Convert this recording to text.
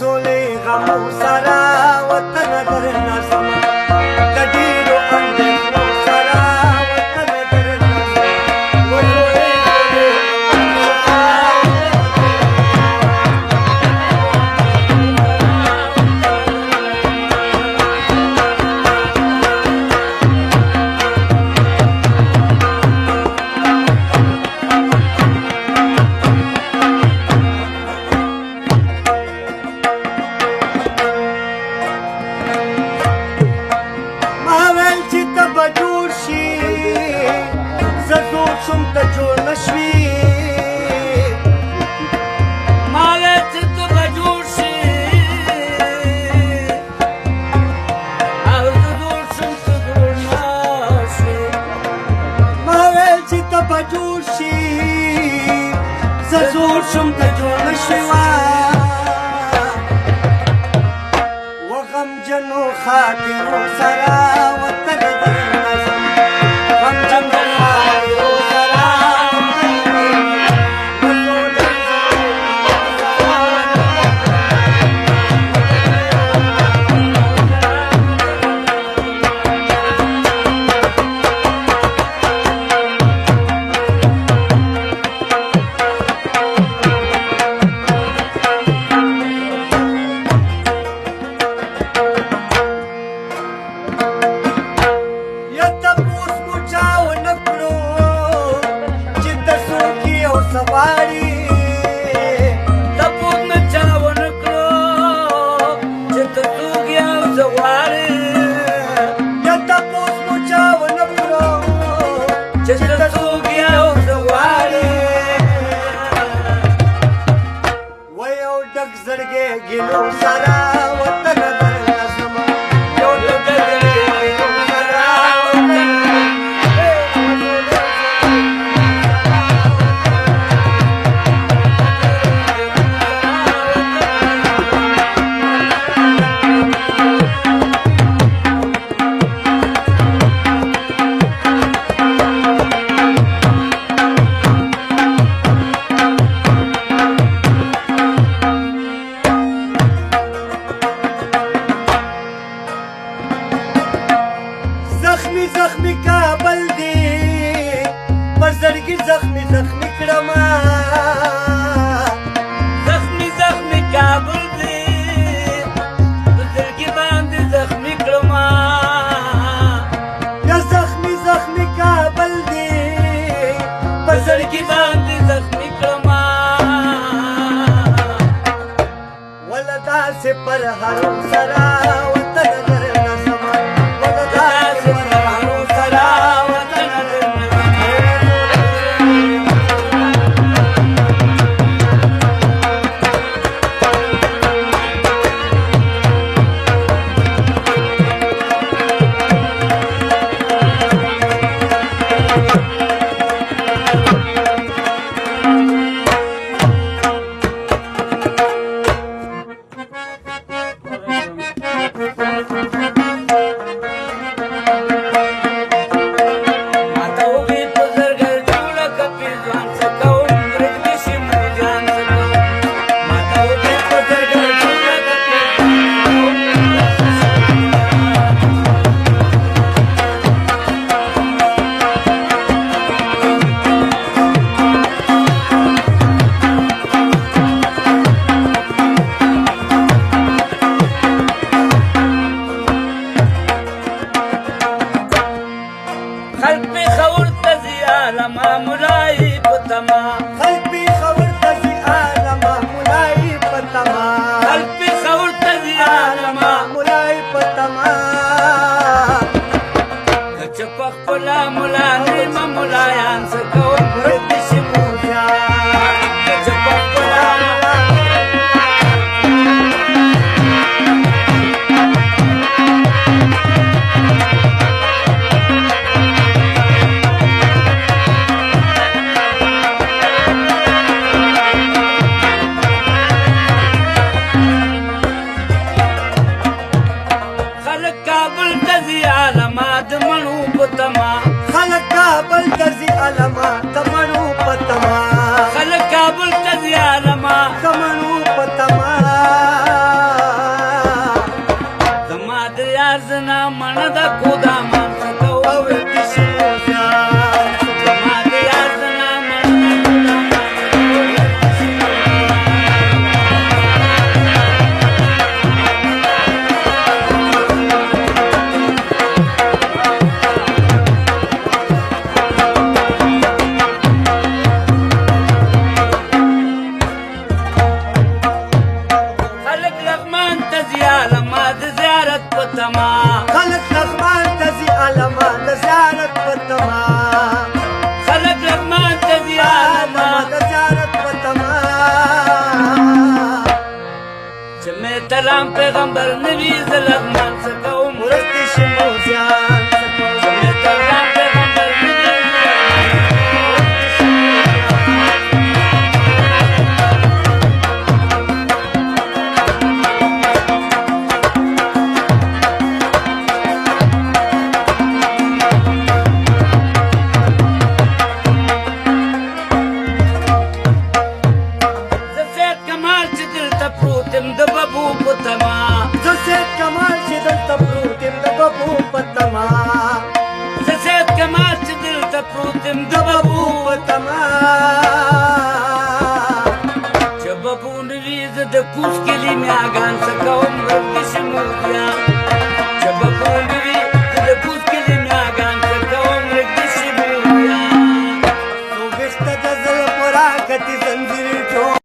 زولې غمو سره وطن درنه زما د ډېرو اندېښنو سره وطن درنه زما شم ته جوړ نشوي ما ویل چې ته به جوړ شې او زه جوړ شم ته جوړ نه شوې ما ویل چې ته به جوړ شې زه جوړ شم ته جوړ نشوي و غمجنو خاطرو سره وطن درنه زما غمجنو خاطرو سواری تپوس مې چا ونه کړو چې ته څوک یې او څه غواړې یا تپوس مو چا ونه کړو چې ته څوک یې او څه غواړې و یو ډک زړګی ګیلو سره وطن درنه زما یو ډک زړګی ګیلو سره وطن زخمی زخمی کابل دی پر زړګي زخمی زخمی کړم زخمی زخمی کابل دی په زړګي باندې زخمی کړم یا زخمی زخمی کابل دی په زړګي باندې زخمی کړم ولا داسې پر هرو سره وطن درنه زما ولا داسې پر هرو سره وطن درنه زما سلام پیغمبر نبی زلغمان سکوم ورستی شموزیان سکوم سلام پیغمبر نبی زسید کمال چې دلته پروت یم د ببو په تما زسید کمال چې دلته پروت یم د ببو په تما زسید کمال چې دلته پروت یم د ببو په تما چې ببو نه وي زه د کوز کلي میاګان څه کوم ورک شمولیا چې ببو نه وي زه د کوز کلي میاګان څه کوم ورک شمولیا تو وشته د زړه په راکتې زنځیر ټول